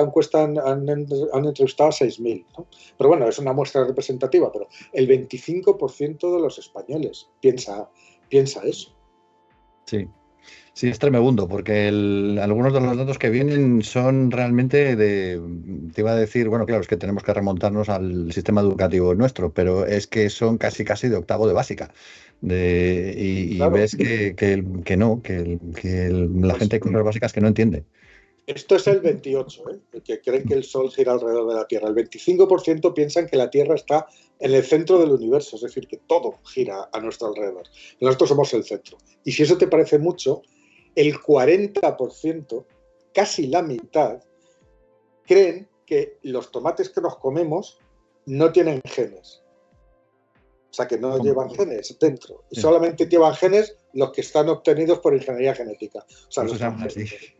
encuesta han entrevistado a 6.000, ¿no? Pero bueno, es una muestra representativa, pero el 25% de los españoles piensa eso. Sí. Sí, es tremebundo, porque algunos de los datos que vienen son realmente te iba a decir, bueno, claro, es que tenemos que remontarnos al sistema educativo nuestro, pero es que son casi de octavo de básica. Y Claro, ves que la pues gente con las básicas que no entiende. esto es el 28, ¿eh? El que creen que el Sol gira alrededor de la Tierra. El 25% piensan que la Tierra está en el centro del universo, es decir, que todo gira a nuestro alrededor. Nosotros somos el centro. Y si eso te parece mucho, el 40%, casi la mitad, creen que los tomates que nos comemos no tienen genes. O sea, que no llevan genes dentro. Y Sí. solamente llevan genes los que están obtenidos por ingeniería genética. O sea, Por eso los se llama así. transgénicos.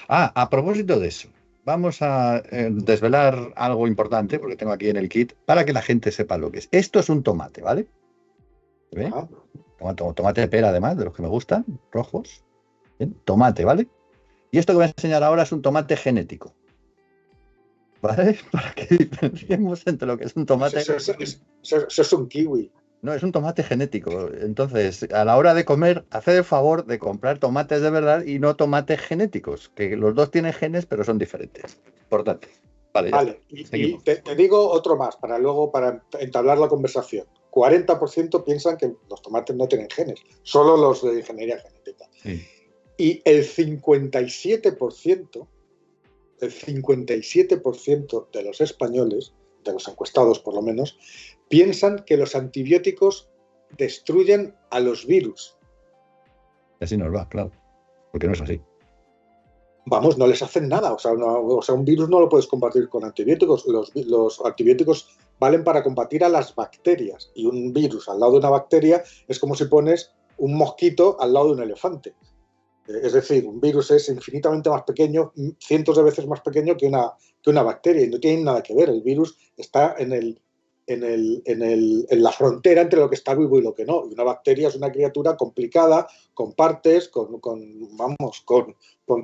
A propósito de eso, vamos a desvelar algo importante, porque tengo aquí en el kit, para que la gente sepa lo que es. Esto es un tomate, ¿vale? ¿Se ve? Ajá. Tomate de pera, además, de los que me gustan, rojos. Bien, tomate, ¿vale? Y esto que voy a enseñar ahora es un tomate genético. ¿Vale? Para que diferenciemos entre lo que es un tomate. Eso es un kiwi. No, es un tomate genético. Entonces, a la hora de comer, haced el favor de comprar tomates de verdad y no tomates genéticos, que los dos tienen genes, pero son diferentes. Importante. Vale, ya Vale, está. y te digo otro más, para luego, para entablar la conversación. 40% piensan que los tomates no tienen genes, solo los de ingeniería genética. Sí. Y el 57%, el 57% de los españoles, de los encuestados por lo menos, piensan que los antibióticos destruyen a los virus. Y así nos va, claro. Porque no es así. Vamos, no les hacen nada. O sea, un virus no lo puedes combatir con antibióticos. Los antibióticos valen para combatir a las bacterias. Y un virus al lado de una bacteria es como si pones un mosquito al lado de un elefante. Es decir, un virus es infinitamente más pequeño, cientos de veces más pequeño que una bacteria. Y no tiene nada que ver. El virus está en la frontera entre lo que está vivo y lo que no. Y una bacteria es una criatura complicada, con partes, con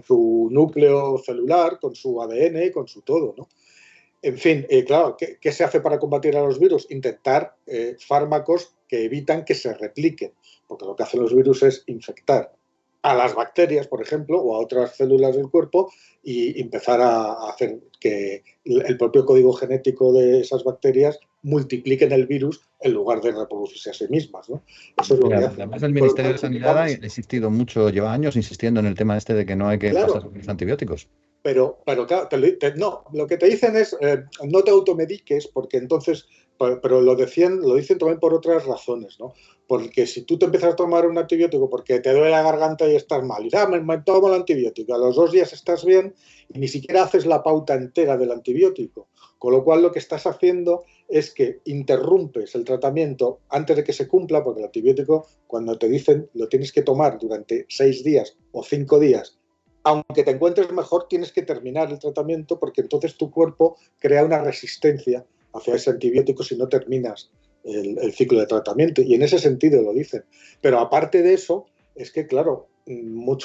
su núcleo celular, con su ADN, con su todo, ¿no? En fin, claro, ¿qué se hace para combatir a los virus? Intentar fármacos que evitan que se repliquen, porque lo que hacen los virus es infectar a las bacterias, por ejemplo, o a otras células del cuerpo y empezar a hacer que el propio código genético de esas bacterias multipliquen el virus en lugar de reproducirse a sí mismas, ¿no? Eso es lo que hacen. Además, el Ministerio de Sanidad ha insistido mucho, lleva años insistiendo en el tema este de que no hay que pasar los antibióticos. Pero claro, no, lo que te dicen es no te automediques, porque entonces, pero lo dicen también por otras razones, ¿no? Porque si tú te empiezas a tomar un antibiótico porque te duele la garganta y estás mal, y me tomo el antibiótico, a los 2 días estás bien y ni siquiera haces la pauta entera del antibiótico. Con lo cual lo que estás haciendo es que interrumpes el tratamiento antes de que se cumpla, porque el antibiótico, cuando te dicen lo tienes que tomar durante 6 días o 5 días, aunque te encuentres mejor, tienes que terminar el tratamiento porque entonces tu cuerpo crea una resistencia hacia ese antibiótico si no terminas el ciclo de tratamiento. Y en ese sentido lo dicen. Pero aparte de eso, es que, claro, me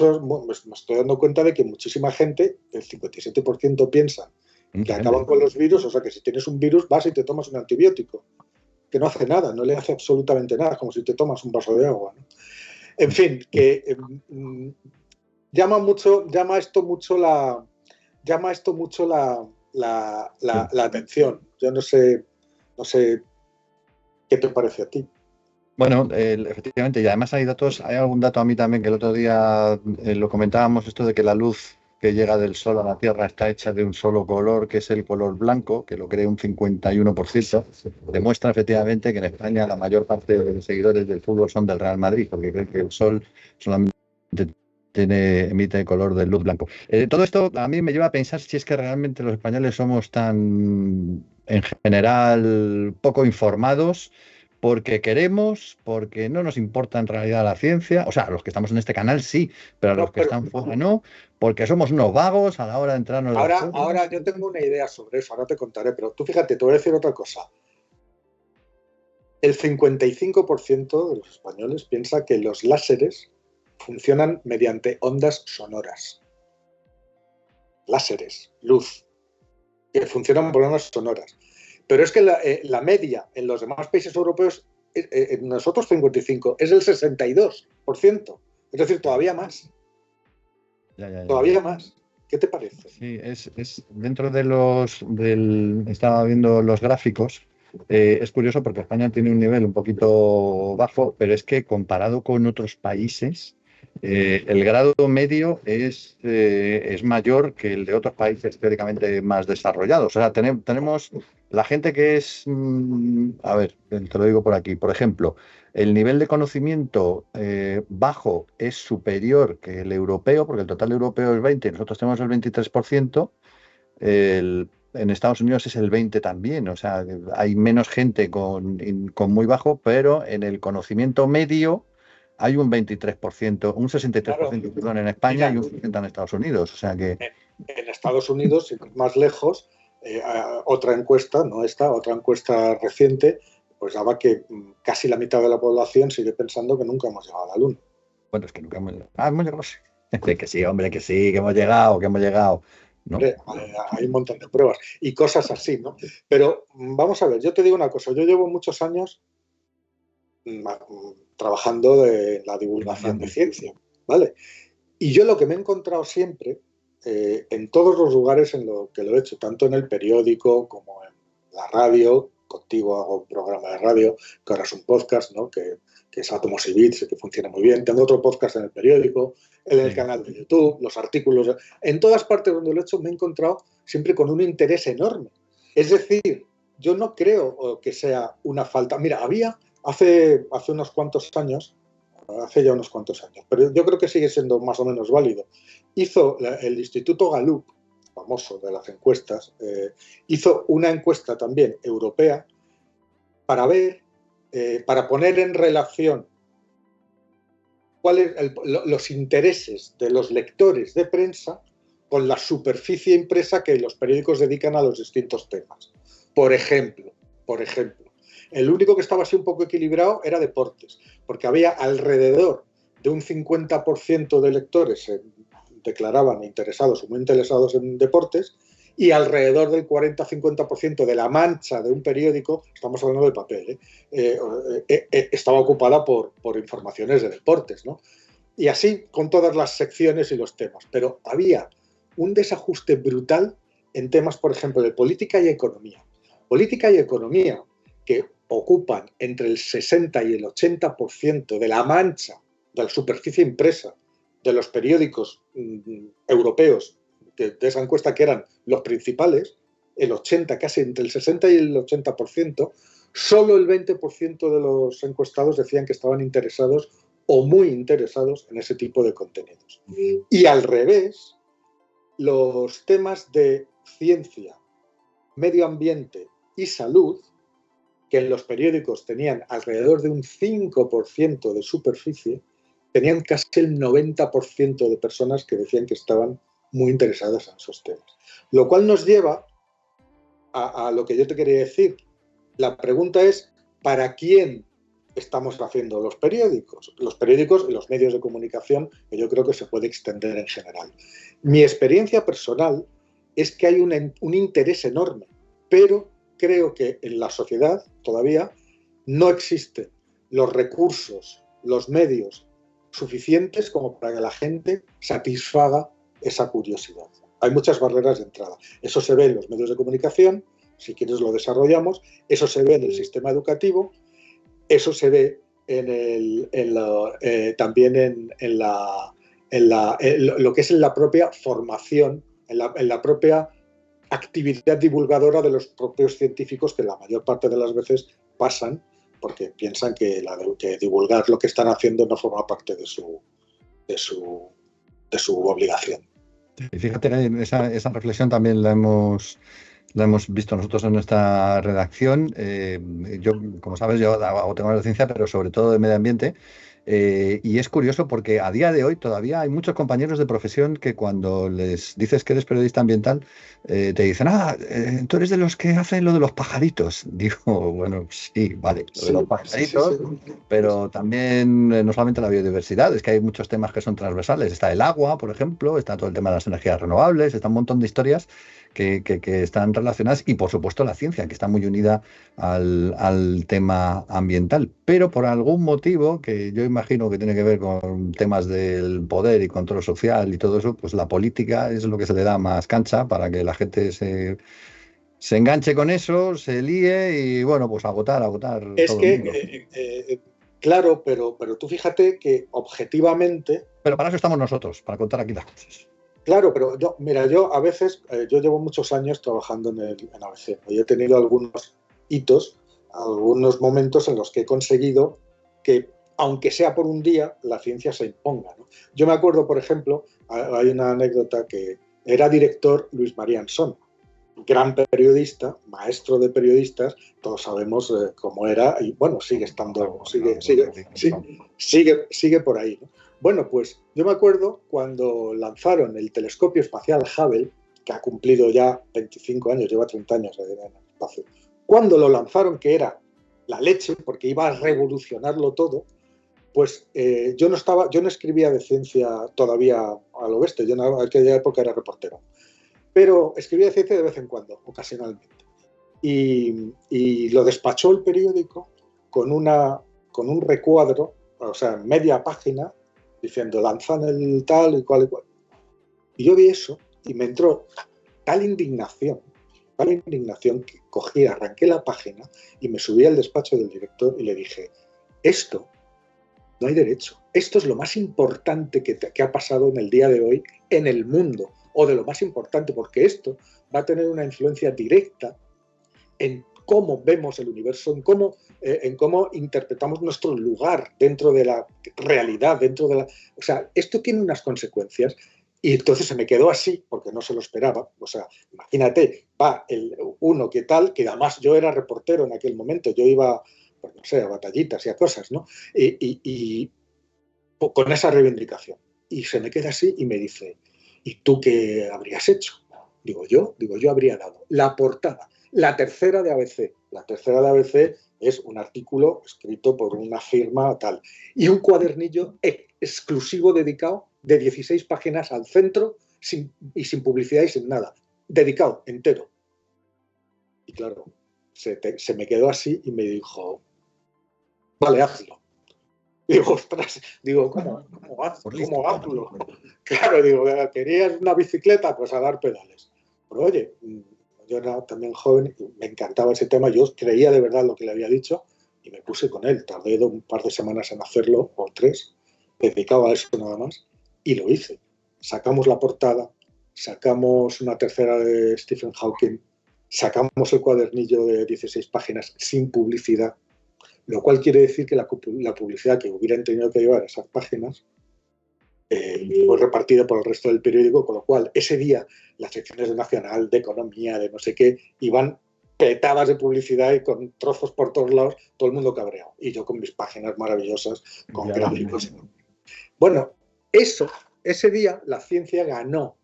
estoy dando cuenta de que muchísima gente, el 57% piensa que acaban con los virus, o sea que si tienes un virus vas y te tomas un antibiótico, que no hace nada, no le hace absolutamente nada, es como si te tomas un vaso de agua, ¿no? En fin, que llama esto mucho la atención. Yo no sé qué te parece a ti. Bueno, efectivamente, y además hay algún dato a mí también que el otro día lo comentábamos, esto de que la luz que llega del sol a la Tierra está hecha de un solo color, que es el color blanco, que lo cree un 51%, demuestra efectivamente que en España la mayor parte de los seguidores del fútbol son del Real Madrid, porque creen que el sol solamente emite el color de luz blanco. Todo esto a mí me lleva a pensar si es que realmente los españoles somos tan, en general, poco informados, porque queremos, porque no nos importa en realidad la ciencia, o sea, los que estamos en este canal sí, pero a los que están fuera no, porque somos unos vagos a la hora de entrarnos. Ahora yo tengo una idea sobre eso, ahora te contaré, pero tú fíjate, te voy a decir otra cosa. El 55% de los españoles piensa que los láseres funcionan mediante ondas sonoras. Láseres, luz. que funcionan por unas sonoras. Pero es que la media en los demás países europeos, nosotros 55, es el 62%. Es decir, todavía más. Todavía más. ¿Qué te parece? Sí, es dentro de estaba viendo los gráficos, es curioso porque España tiene un nivel un poquito bajo, pero es que comparado con otros países, el grado medio es mayor que el de otros países teóricamente más desarrollados. O sea, tenemos la gente que es, a ver, te lo digo por aquí, por ejemplo, el nivel de conocimiento bajo es superior que el europeo, porque el total europeo es 20 y nosotros tenemos el 23%. En Estados Unidos es el 20 también, o sea, hay menos gente con muy bajo, pero en el conocimiento medio hay un 23%, un 63%, perdón, en España. Mira, y un 60% en Estados Unidos, o sea que... En Estados Unidos, más lejos, otra encuesta, otra encuesta reciente, pues daba que casi la mitad de la población sigue pensando que nunca hemos llegado a la Luna. Bueno, es que nunca hemos llegado. Hemos llegado, sí. Que sí, hombre, que sí, que hemos llegado, ¿no? Hombre, hay un montón de pruebas y cosas así, ¿no? Pero vamos a ver, yo te digo una cosa, yo llevo muchos años trabajando en la divulgación de ciencia, ¿vale? Y yo lo que me he encontrado siempre, en todos los lugares en los que lo he hecho, tanto en el periódico como en la radio, contigo hago un programa de radio, que ahora es un podcast, ¿no? Que es Átomos y Bits, que funciona muy bien. Tengo otro podcast en el periódico, en el canal de YouTube, los artículos. En todas partes donde lo he hecho me he encontrado siempre con un interés enorme. Es decir, yo no creo que sea una falta. Mira, había hace unos cuantos años, hace ya unos cuantos años, pero yo creo que sigue siendo más o menos válido, hizo el Instituto Gallup, famoso de las encuestas, hizo una encuesta también europea para ver, para poner en relación cuáles los intereses de los lectores de prensa con la superficie impresa que los periódicos dedican a los distintos temas. Por ejemplo, el único que estaba así un poco equilibrado era deportes, porque había alrededor de un 50% de lectores se declaraban interesados o muy interesados en deportes, y alrededor del 40-50% de la mancha de un periódico, estamos hablando de papel, estaba ocupada por informaciones de deportes, ¿no? Y así con todas las secciones y los temas. Pero había un desajuste brutal en temas, por ejemplo, de política y economía. Política y economía, que ocupan entre el 60 y el 80% de la mancha de la superficie impresa de los periódicos europeos de esa encuesta, que eran los principales, el 80, casi entre el 60 y el 80%, solo el 20% de los encuestados decían que estaban interesados o muy interesados en ese tipo de contenidos. Y al revés, los temas de ciencia, medio ambiente y salud, que en los periódicos tenían alrededor de un 5% de superficie, tenían casi el 90% de personas que decían que estaban muy interesadas en esos temas. Lo cual nos lleva a lo que yo te quería decir. La pregunta es, ¿para quién estamos haciendo los periódicos? Los periódicos y los medios de comunicación, que yo creo que se puede extender en general. Mi experiencia personal es que hay un interés enorme, pero creo que en la sociedad todavía no existen los recursos, los medios suficientes como para que la gente satisfaga esa curiosidad. Hay muchas barreras de entrada. Eso se ve en los medios de comunicación, si quieres lo desarrollamos, eso se ve en el sistema educativo, eso se ve también en lo que es en la propia formación, en la propia actividad divulgadora de los propios científicos, que la mayor parte de las veces pasan porque piensan que divulgar lo que están haciendo no forma parte de su obligación. Y fíjate que esa reflexión también la hemos visto nosotros en nuestra redacción. Yo, como sabes, yo hago temas de ciencia, pero sobre todo de medio ambiente. Y es curioso porque a día de hoy todavía hay muchos compañeros de profesión que cuando les dices que eres periodista ambiental, te dicen, tú eres de los que hacen lo de los pajaritos. Digo, bueno, sí, vale, lo de los pajaritos, sí. Pero también no solamente la biodiversidad, es que hay muchos temas que son transversales. Está el agua, por ejemplo, está todo el tema de las energías renovables, está un montón de historias que están relacionadas y, por supuesto, la ciencia, que está muy unida al tema ambiental. Pero por algún motivo, que yo imagino que tiene que ver con temas del poder y control social y todo eso, pues la política es lo que se le da más cancha para que la gente se enganche con eso, se líe y, bueno, pues a votar Es todo el que, mundo. claro, pero tú fíjate que objetivamente, Pero para eso estamos nosotros, para contar aquí las cosas. claro, pero yo, mira, yo a veces, yo llevo muchos años trabajando en ABC, y he tenido algunos hitos, algunos momentos en los que he conseguido que, aunque sea por un día, la ciencia se imponga, ¿no? Yo me acuerdo, por ejemplo, hay una anécdota que era director Luis María Ansón, gran periodista, maestro de periodistas, todos sabemos cómo era y bueno, sigue estando, sigue por ahí, ¿no? Bueno, pues yo me acuerdo cuando lanzaron el telescopio espacial Hubble, que ha cumplido ya 25 años, lleva 30 años en el espacio, cuando lo lanzaron, que era la leche, porque iba a revolucionarlo todo, pues yo no escribía de ciencia todavía al oeste, yo en aquella época era reportero, pero escribía de ciencia de vez en cuando, ocasionalmente. Y lo despachó el periódico con un recuadro, o sea, media página, diciendo lanzan el tal y cual. Y yo vi eso y me entró tal indignación que cogí, arranqué la página y me subí al despacho del director y le dije, esto no hay derecho, esto es lo más importante que ha pasado en el día de hoy en el mundo, o de lo más importante, porque esto va a tener una influencia directa en cómo vemos el universo, en cómo interpretamos nuestro lugar dentro de la realidad, o sea, esto tiene unas consecuencias. Y entonces se me quedó así, porque no se lo esperaba. O sea, imagínate, va uno que tal, que además yo era reportero en aquel momento, yo iba, pues no sé, a batallitas y a cosas, ¿no? Y con esa reivindicación. Y se me queda así y me dice, ¿y tú qué habrías hecho? Digo, yo habría dado la portada, la tercera de ABC. La tercera de ABC es un artículo escrito por una firma tal. Y un cuadernillo exclusivo dedicado de 16 páginas al centro sin publicidad y sin nada. Dedicado, entero. Y claro, se me quedó así y me dijo, vale, hazlo. Digo, ostras, digo, ¿cómo hazlo? Claro, digo, ¿querías una bicicleta? Pues a dar pedales. Pero oye, yo era también joven y me encantaba ese tema, yo creía de verdad lo que le había dicho y me puse con él. Tardé un par de semanas en hacerlo, o 3, dedicado a eso nada más, y lo hice. Sacamos la portada, sacamos una tercera de Stephen Hawking, sacamos el cuadernillo de 16 páginas sin publicidad, lo cual quiere decir que la publicidad que hubieran tenido que llevar esas páginas fue repartida por el resto del periódico, con lo cual ese día las secciones de Nacional, de Economía, de no sé qué, iban petadas de publicidad y con trozos por todos lados, todo el mundo cabreado. Y yo con mis páginas maravillosas, con gráficos. Bueno, ese día la ciencia ganó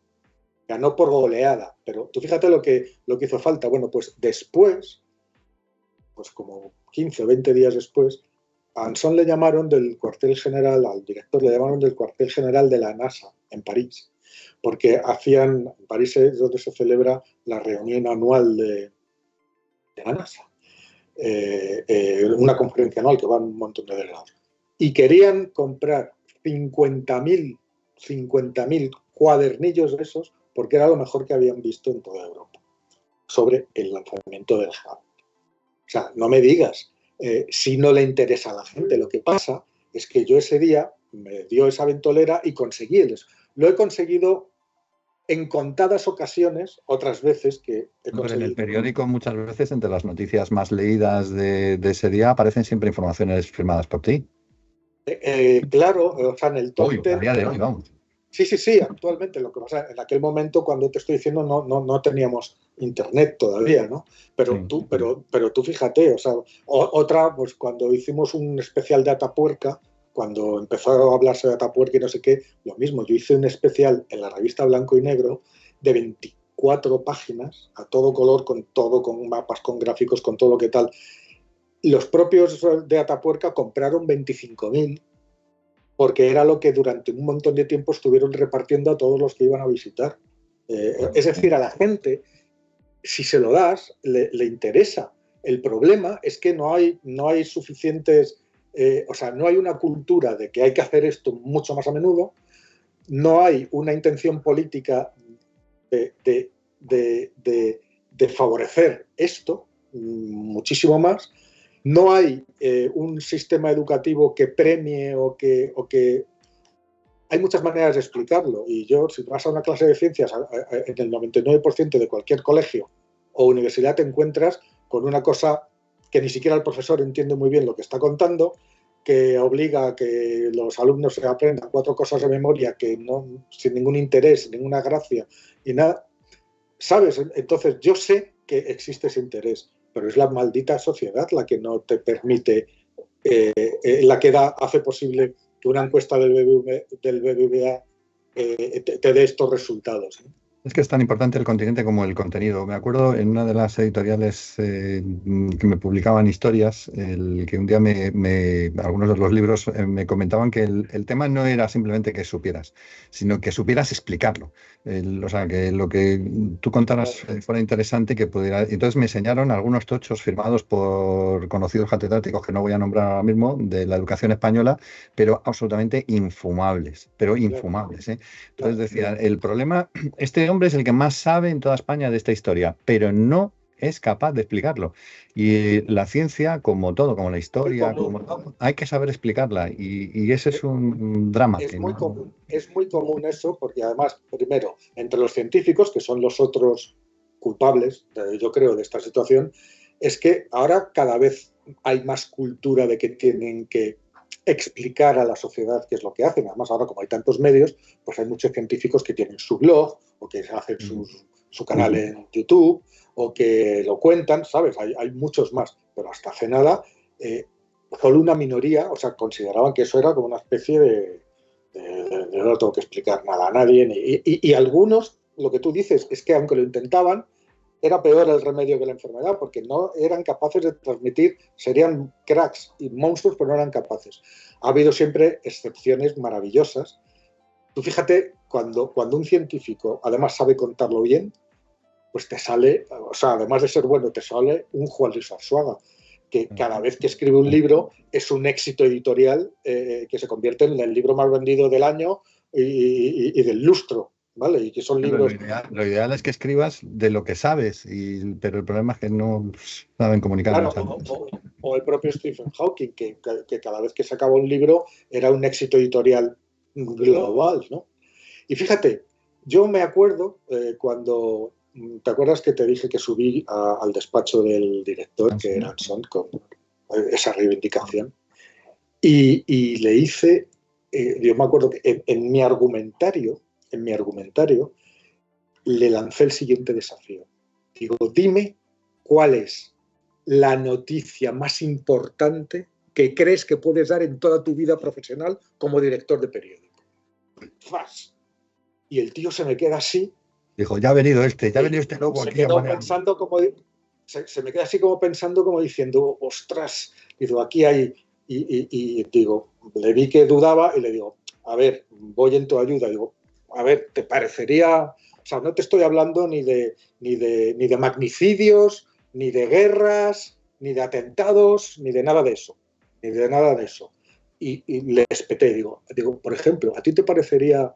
por goleada, pero tú fíjate lo que hizo falta. Bueno, pues después, pues como 15 o 20 días después, a Anson le llamaron del cuartel general, al director le llamaron del cuartel general de la NASA en París, porque en París es donde se celebra la reunión anual de la NASA, una conferencia anual que van un montón de delegados. Y querían comprar 50.000 cuadernillos de esos, porque era lo mejor que habían visto en toda Europa sobre el lanzamiento del Hubble. O sea, no me digas si no le interesa a la gente. Lo que pasa es que yo ese día me dio esa ventolera y conseguí eso. Lo he conseguido en contadas ocasiones, otras veces que he conseguido. Pero en el periódico muchas veces, entre las noticias más leídas de ese día, aparecen siempre informaciones firmadas por ti. Claro, o sea, en el top 10. A día de hoy, vamos. Sí, actualmente. Lo que pasa, en aquel momento, cuando te estoy diciendo, no teníamos internet todavía, ¿no? Pero tú fíjate, o sea, otra, pues cuando hicimos un especial de Atapuerca, cuando empezó a hablarse de Atapuerca y no sé qué, lo mismo, yo hice un especial en la revista Blanco y Negro de 24 páginas, a todo color, con mapas, con gráficos, con todo lo que tal. Los propios de Atapuerca compraron 25.000, porque era lo que durante un montón de tiempo estuvieron repartiendo a todos los que iban a visitar. Es decir, a la gente si se lo das, le interesa. El problema es que no hay suficientes, o sea, no hay una cultura de que hay que hacer esto mucho más a menudo, no hay una intención política de, de, de favorecer esto muchísimo más, no hay un sistema educativo que premie o que hay muchas maneras de explicarlo. Y yo, si vas a una clase de ciencias, en el 99% de cualquier colegio o universidad te encuentras con una cosa que ni siquiera el profesor entiende muy bien lo que está contando, que obliga a que los alumnos se aprendan 4 cosas de memoria que no, sin ningún interés, sin ninguna gracia y nada. ¿Sabes? Entonces yo sé que existe ese interés, pero es la maldita sociedad la que no te permite, la que hace posible que una encuesta del BBVA te dé estos resultados, ¿no? Es que es tan importante el continente como el contenido. Me acuerdo en una de las editoriales que me publicaban historias, que un día algunos de los libros me comentaban que el tema no era simplemente que supieras, sino que supieras explicarlo. O sea, que lo que tú contaras fuera interesante, que pudiera. Entonces me enseñaron algunos tochos firmados por conocidos catedráticos que no voy a nombrar ahora mismo de la educación española, pero absolutamente infumables, pero infumables, ¿eh? Entonces decían, el problema, este hombre es el que más sabe en toda España de esta historia, pero no es capaz de explicarlo. Y la ciencia, como todo, como la historia, como todo, hay que saber explicarla. Y ese es un drama. Es muy común eso, porque además, primero, entre los científicos, que son los otros culpables, yo creo, de esta situación, es que ahora cada vez hay más cultura de que tienen que explicar a la sociedad qué es lo que hacen. Además, ahora como hay tantos medios, pues hay muchos científicos que tienen su blog o que hacen su canal en YouTube o que lo cuentan, ¿sabes? Hay muchos más, pero hasta hace nada solo una minoría, o sea, consideraban que eso era como una especie de no tengo que explicar nada a nadie. Y algunos, lo que tú dices, es que aunque lo intentaban, era peor el remedio que la enfermedad, porque no eran capaces de transmitir, serían cracks y monstruos, pero no eran capaces. Ha habido siempre excepciones maravillosas. Tú fíjate, cuando un científico además sabe contarlo bien, pues te sale, o sea, además de ser bueno, te sale un Juan Luis Arzuaga, que cada vez que escribe un libro es un éxito editorial que se convierte en el libro más vendido del año y del lustro. ¿Vale? Y que son libros. Lo ideal es que escribas de lo que sabes, pero el problema es que no saben comunicarlo. Claro, o el propio Stephen Hawking, que cada vez que sacaba un libro era un éxito editorial global, ¿no? Y fíjate, yo me acuerdo cuando, ¿te acuerdas que te dije que subí al despacho del director, que era Anson, con esa reivindicación? Y le hice, yo me acuerdo que en mi argumentario, le lancé el siguiente desafío. Digo, dime cuál es la noticia más importante que crees que puedes dar en toda tu vida profesional como director de periódico. ¡Fas! Y el tío se me queda así. Dijo, ya ha venido este loco aquí. Se me queda así como pensando, como diciendo, ostras, digo, aquí hay... Y digo, le vi que dudaba y le digo, a ver, voy en tu ayuda. Digo, a ver, ¿te parecería...? O sea, no te estoy hablando ni de magnicidios, ni de guerras, ni de atentados, ni de nada de eso. Y le espeté, digo, por ejemplo, ¿a ti te parecería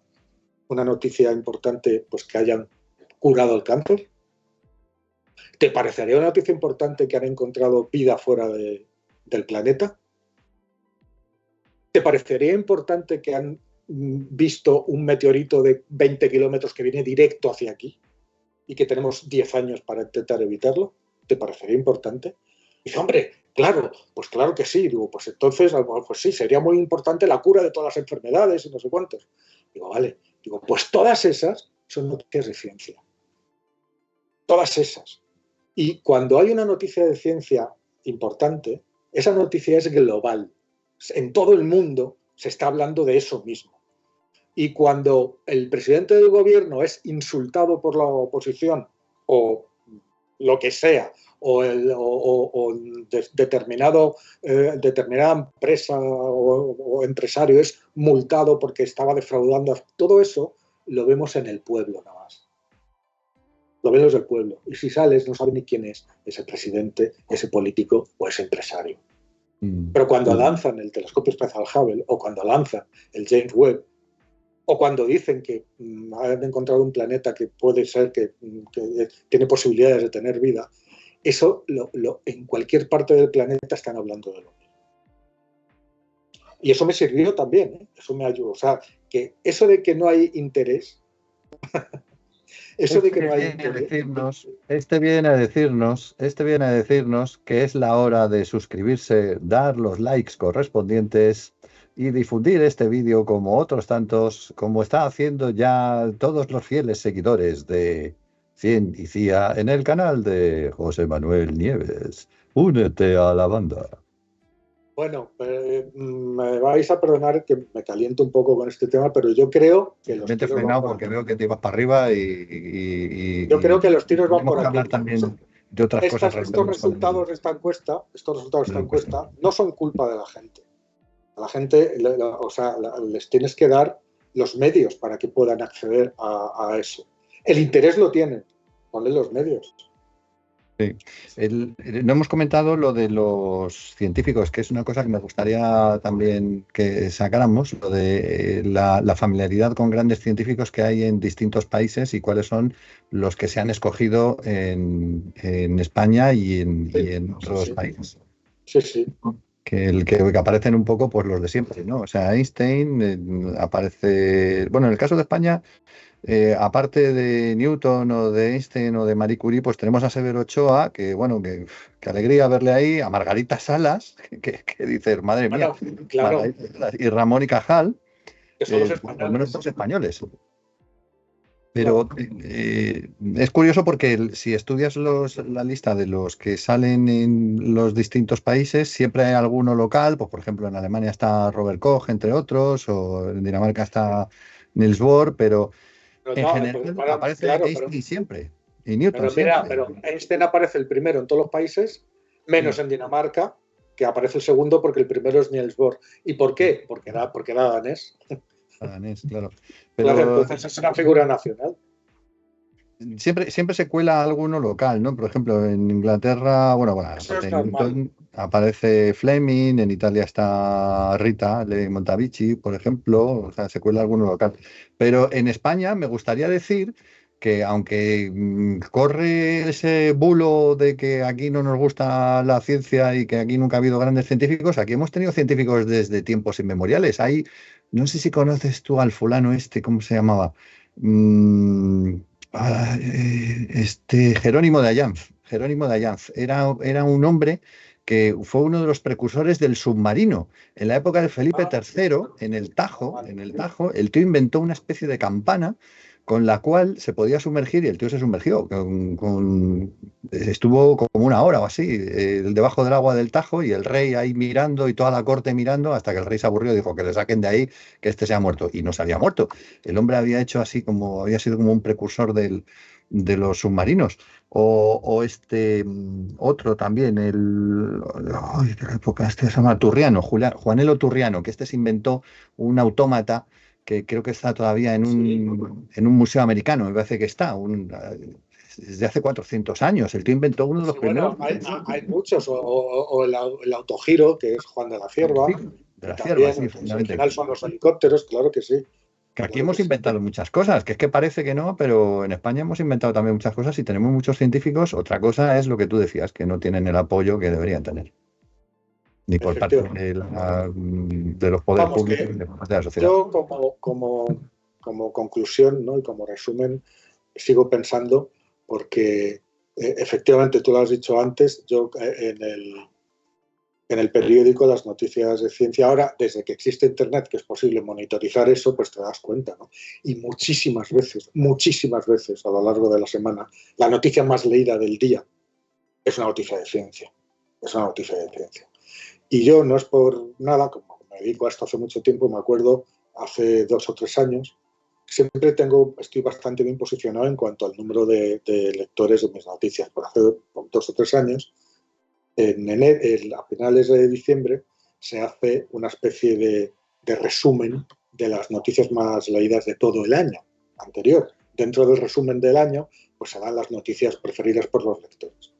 una noticia importante pues que hayan curado el cáncer? ¿Te parecería una noticia importante que han encontrado vida fuera del planeta? ¿Te parecería importante que han visto un meteorito de 20 kilómetros que viene directo hacia aquí y que tenemos 10 años para intentar evitarlo? ¿Te parecería importante? Y dice, hombre, claro, pues claro que sí. Digo, pues entonces, pues sí, sería muy importante la cura de todas las enfermedades y no sé cuántos. Digo, vale. Digo, pues todas esas son noticias de ciencia. Todas esas. Y cuando hay una noticia de ciencia importante, esa noticia es global. En todo el mundo se está hablando de eso mismo. Y cuando el presidente del gobierno es insultado por la oposición o lo que sea, o determinada empresa o empresario es multado porque estaba defraudando, todo eso lo vemos en el pueblo nada más. lo ven los del pueblo. Y si sales no saben ni quién es ese presidente, ese político o ese empresario. Pero cuando lanzan el telescopio espacial Hubble o cuando lanzan el James Webb o cuando dicen que han encontrado un planeta que puede ser que tiene posibilidades de tener vida, eso en cualquier parte del planeta están hablando de lo mismo. Y eso me sirvió también, ¿eh? Eso me ayudó. O sea, que eso de que no hay interés, eso de que no hay interés. Este viene a decirnos que es la hora de suscribirse, dar los likes correspondientes y difundir este vídeo como otros tantos, como está haciendo ya todos los fieles seguidores de Cien y Cía en el canal de José Manuel Nieves. Únete a la banda. Bueno, me vais a perdonar que me caliento un poco con este tema, pero yo creo que los tiros van por porque veo que te ibas para arriba yo creo que los tiros van por aquí. Hablar también de otras cosas. Estos resultados de esta encuesta no son culpa de la gente. A la gente, les tienes que dar los medios para que puedan acceder a eso. El interés lo tienen, ponle los medios. Sí. No hemos comentado lo de los científicos, que es una cosa que me gustaría también que sacáramos, lo de la familiaridad con grandes científicos que hay en distintos países y cuáles son los que se han escogido en España y en otros países. Sí, sí. Que aparecen un poco pues los de siempre, ¿no? O sea, Einstein aparece... Bueno, en el caso de España... aparte de Newton o de Einstein o de Marie Curie, pues tenemos a Severo Ochoa, que bueno, que alegría verle ahí, a Margarita Salas, que dices, madre mía, claro. Y Ramón y Cajal, que son los españoles. Al menos los españoles. Pero es curioso porque si estudias la lista de los que salen en los distintos países, siempre hay alguno local, pues por ejemplo en Alemania está Robert Koch, entre otros, o en Dinamarca está Niels Bohr, pero en general aparece Einstein siempre. Y Newton pero Einstein aparece el primero en todos los países, menos en Dinamarca, que aparece el segundo porque el primero es Niels Bohr. ¿Y por qué? Porque era danés. Danés, claro. Pero, claro, entonces es una figura nacional. Siempre se cuela alguno local, ¿no? Por ejemplo, en Inglaterra, aparece Fleming, en Italia está Rita Levi Montavici, por ejemplo, o sea, se cuela alguno local. Pero en España me gustaría decir que aunque corre ese bulo de que aquí no nos gusta la ciencia y que aquí nunca ha habido grandes científicos, aquí hemos tenido científicos desde tiempos inmemoriales. No sé si conoces tú al fulano ¿cómo se llamaba? Jerónimo de Allanz. Jerónimo de Allanz era un hombre que fue uno de los precursores del submarino. En la época de Felipe III, en el Tajo, el tío inventó una especie de campana con la cual se podía sumergir y el tío se sumergió. Estuvo como una hora o así debajo del agua del Tajo y el rey ahí mirando y toda la corte mirando hasta que el rey se aburrió y dijo que le saquen de ahí, que este se ha muerto. Y no se había muerto. El hombre había hecho había sido como un precursor de los submarinos. Otro también, ¿de la época? Se llama Turriano, Juanelo Turriano, que se inventó un autómata que creo que está todavía en un museo americano, me parece que está, desde hace 400 años. El tío inventó uno de los primeros. Hay muchos, o el autogiro, que es Juan de la Cierva. Al final son los helicópteros, claro que sí. Que aquí hemos inventado muchas cosas, que es que parece que no, pero en España hemos inventado también muchas cosas y tenemos muchos científicos. Otra cosa es lo que tú decías, que no tienen el apoyo que deberían tener. Ni por parte de los poderes públicos ni por parte de la sociedad. Yo, como conclusión, ¿no? Y como resumen, sigo pensando, porque efectivamente tú lo has dicho antes, yo en el periódico, las noticias de ciencia, ahora, desde que existe Internet, que es posible monitorizar eso, pues te das cuenta, ¿no? Y muchísimas veces a lo largo de la semana, la noticia más leída del día es una noticia de ciencia. Y yo, no es por nada, como me dedico a esto hace mucho tiempo, me acuerdo, hace 2 o 3 años, siempre estoy bastante bien posicionado en cuanto al número de lectores de mis noticias. Por hace 2 o 3 años, a finales de diciembre, se hace una especie de resumen de las noticias más leídas de todo el año anterior. Dentro del resumen del año, pues serán las noticias preferidas por los lectores.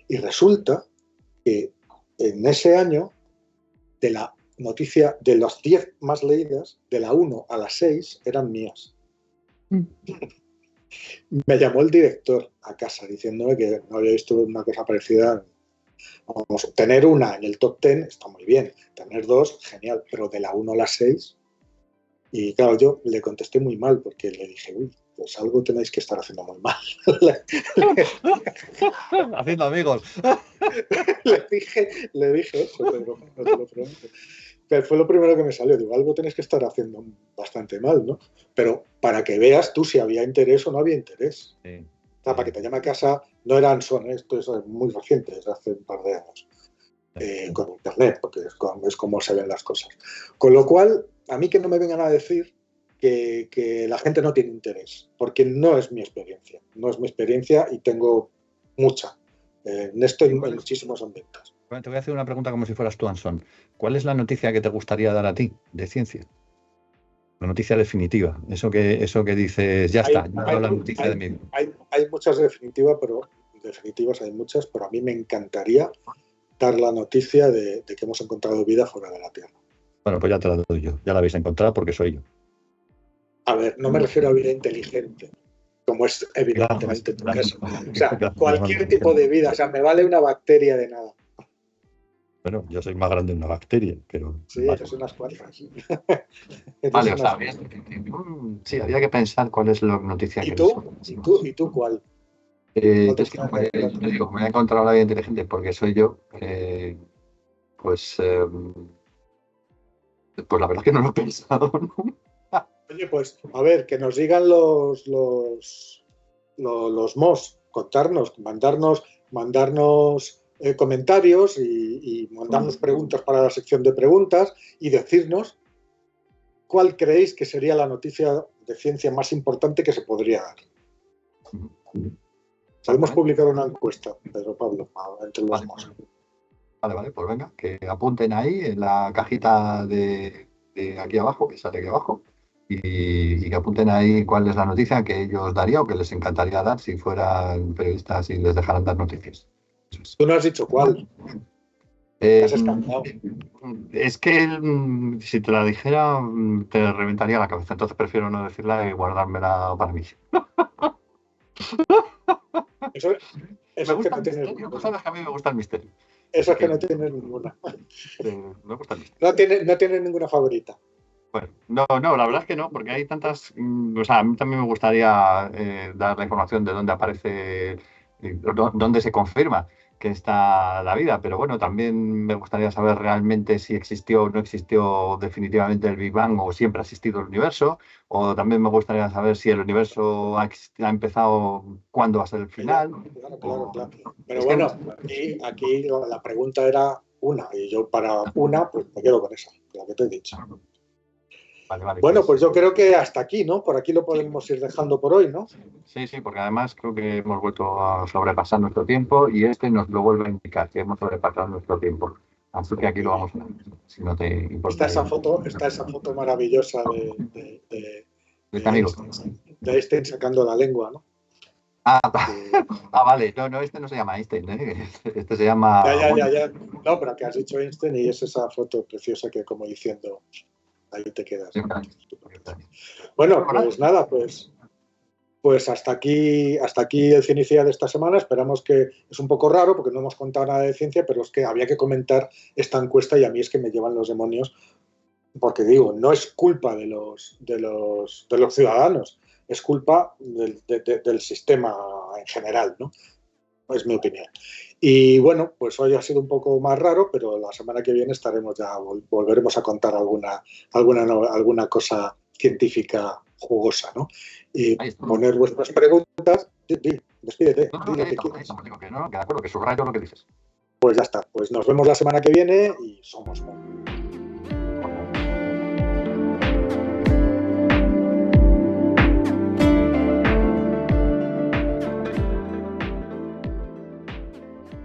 Y resulta que en ese año, de la noticia de las 10 más leídas, de la 1 a la 6 eran mías. Me llamó el director a casa diciéndome que no había visto una cosa parecida. Vamos, tener una en el top 10 está muy bien, tener 2, genial, pero de la 1 a la 6. Y claro, yo le contesté muy mal porque le dije, uy, pues algo tenéis que estar haciendo muy mal. Haciendo amigos. le dije eso, Pedro, no te lo prometo. Pero fue lo primero que me salió. Digo, algo tenéis que estar haciendo bastante mal, ¿no? Pero para que veas tú si había interés o no había interés. Sí. O sea, para que te llame a casa, no era Anson, esto es muy reciente, desde hace un par de años, con internet, porque es como se ven las cosas. Con lo cual, a mí que no me vengan a decir que la gente no tiene interés, porque no es mi experiencia. No es mi experiencia y tengo mucha. En esto hay muchísimos ambientes. Bueno, te voy a hacer una pregunta como si fueras tú, Anson. ¿Cuál es la noticia que te gustaría dar a ti de ciencia? La noticia definitiva. Eso que dices, ya está, ya he dado la noticia de mi vida. Hay muchas definitivas, hay muchas, pero a mí me encantaría dar la noticia de que hemos encontrado vida fuera de la Tierra. Bueno, pues ya te la doy yo. Ya la habéis encontrado porque soy yo. A ver, no me refiero a vida inteligente, como es evidentemente tu caso. O sea, cualquier tipo de vida. O sea, me vale una bacteria de nada. Bueno, yo soy más grande que una bacteria, pero... Sí, vale. Eres unas cuantas. Vale, o sea, sí, habría que pensar cuál es la noticia que ¿Y tú cuál? Es que, yo digo, me he encontrado la vida inteligente porque soy yo, pues la verdad es que no lo he pensado, ¿no? Oye, pues, a ver, que nos digan los MOS, contarnos, mandarnos comentarios y mandarnos preguntas para la sección de preguntas y decirnos cuál creéis que sería la noticia de ciencia más importante que se podría dar. Podemos publicar una encuesta, Pedro Pablo, entre los MOS. Vale, pues venga, que apunten ahí en la cajita de aquí abajo, que sale aquí abajo, y que apunten ahí cuál es la noticia que ellos darían o que les encantaría dar si fueran periodistas y les dejaran dar noticias. Tú no has dicho cuál. Has escapado. Es que si te la dijera te reventaría la cabeza, entonces prefiero no decirla y guardármela para mí. Eso es que no tienes ninguna. Sabes que a mí me gusta el misterio. Eso es que no tienes ninguna. Me gusta el misterio. No tienes ninguna favorita. Bueno, no, la verdad es que no, porque hay tantas. O sea, a mí también me gustaría dar la información de dónde aparece, dónde se confirma que está la vida, pero bueno, también me gustaría saber realmente si existió o no existió definitivamente el Big Bang o siempre ha existido el universo, o también me gustaría saber si el universo ha empezado, cuándo va a ser el final. Claro. Pero bueno, aquí la pregunta era una, y yo para una, pues me quedo con esa, la que te he dicho. Vale, bueno, pues yo creo que hasta aquí, ¿no? Por aquí lo podemos ir dejando por hoy, ¿no? Sí, porque además creo que hemos vuelto a sobrepasar nuestro tiempo y nos lo vuelve a indicar que hemos sobrepasado nuestro tiempo. Así que aquí lo vamos a ver, si no te importa. Está esa foto maravillosa de Einstein sacando la lengua, ¿no? Vale, no, este no se llama Einstein, ¿eh? Este se llama... Ya. No, pero que has dicho Einstein y es esa foto preciosa que como diciendo... Ahí te quedas. Bueno, pues nada, pues hasta aquí el Ciencia de esta semana. Esperamos que es un poco raro porque no hemos contado nada de ciencia, pero es que había que comentar esta encuesta y a mí es que me llevan los demonios porque digo, no es culpa de los ciudadanos, es culpa del sistema en general, ¿no? Es mi opinión. Y bueno, pues hoy ha sido un poco más raro, pero la semana que viene volveremos a contar alguna cosa científica jugosa, ¿no? Y poner vuestras preguntas. Despídete. Que de acuerdo, que subrayo lo que dices. Pues ya está. Pues nos vemos la semana que viene y somos